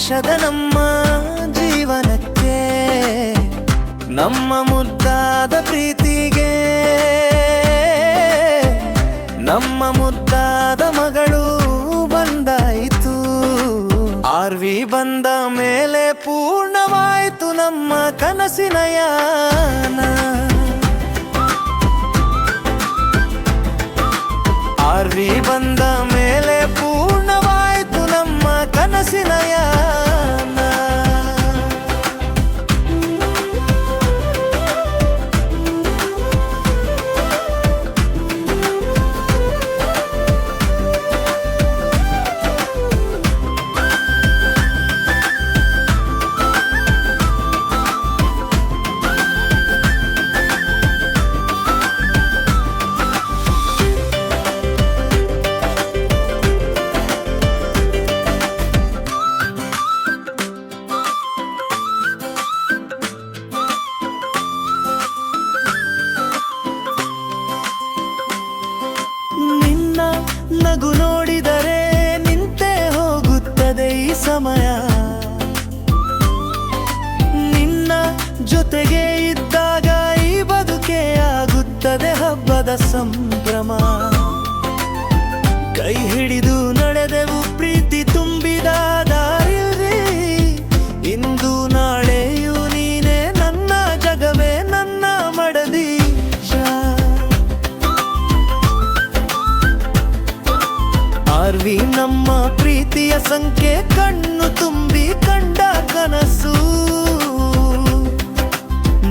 ವರ್ಷದ ನಮ್ಮ ಜೀವನಕ್ಕೆ, ನಮ್ಮ ಮುದ್ದಾದ ಪ್ರೀತಿಗೆ, ನಮ್ಮ ಮುದ್ದಾದ ಮಗಳು ಬಂದಾಯಿತು. ಆರ್ವಿ ಬಂದ ಮೇಲೆ ಪೂರ್ಣವಾಯಿತು ನಮ್ಮ ಕನಸಿನ ಯಾನ. ಆರ್ವಿ ಬಂದ ಮೇಲೆ ಪೂರ್ಣವಾಯಿತು ನಮ್ಮ ಕನಸಿನ ಯಾನ. ನಗು ನೋಡಿದರೆ ನಿಂತೇ ಹೋಗುತ್ತದೆ ಈ ಸಮಯ. ನಿನ್ನ ಜೊತೆಗೆ ಇದ್ದಾಗ ಈ ಬದುಕೆ ಆಗುತ್ತದೆ ಹಬ್ಬದ ಸಂಭ್ರಮ. ಕೈ ಹಿಡಿದು ನಡೆದೆವು ಪ್ರೀತಿ ತುಂಬಿದ ದಾರಿಯಲ್ಲಿ. ಇಂದು ನಾಳೆಯೂ ನೀನೇ ನನ್ನ ಜಗವೇ ನನ್ನ ಮಡದಿ. ಆರ್ವಿ ನಮ್ಮ ಪ್ರೀತಿಯ ಸಂಖ್ಯೆ, ಕಣ್ಣು ತುಂಬಿ ಕಂಡ ಕನಸು.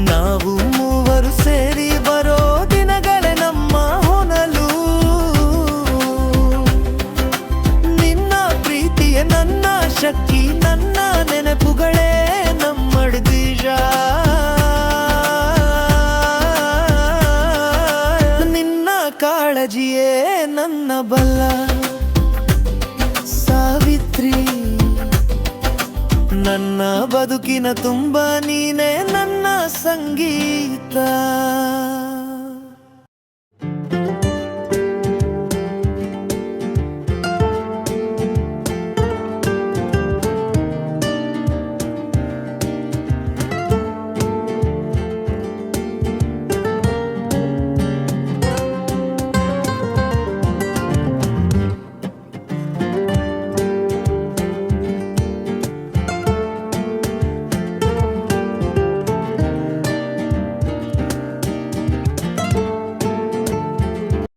ನಾವು ಮೂವರು ಸೇರಿ ಬರೋ ದಿನಗಳೇ ನಮ್ಮ ಹೊನಲು. ನಿನ್ನ ಪ್ರೀತಿಯೇ ನನ್ನ ಶಕ್ತಿ, ನನ್ನ ನೆನಪುಗಳೇ ನಮ್ಮಡ್ದೀಜ. ನಿನ್ನ ಕಾಳಜಿಯೇ ನನ್ನ ಬಲ. ನನ್ನ ಬದುಕಿನ ತುಂಬ ನೀನೇ ನನ್ನ ಸಂಗೀತ.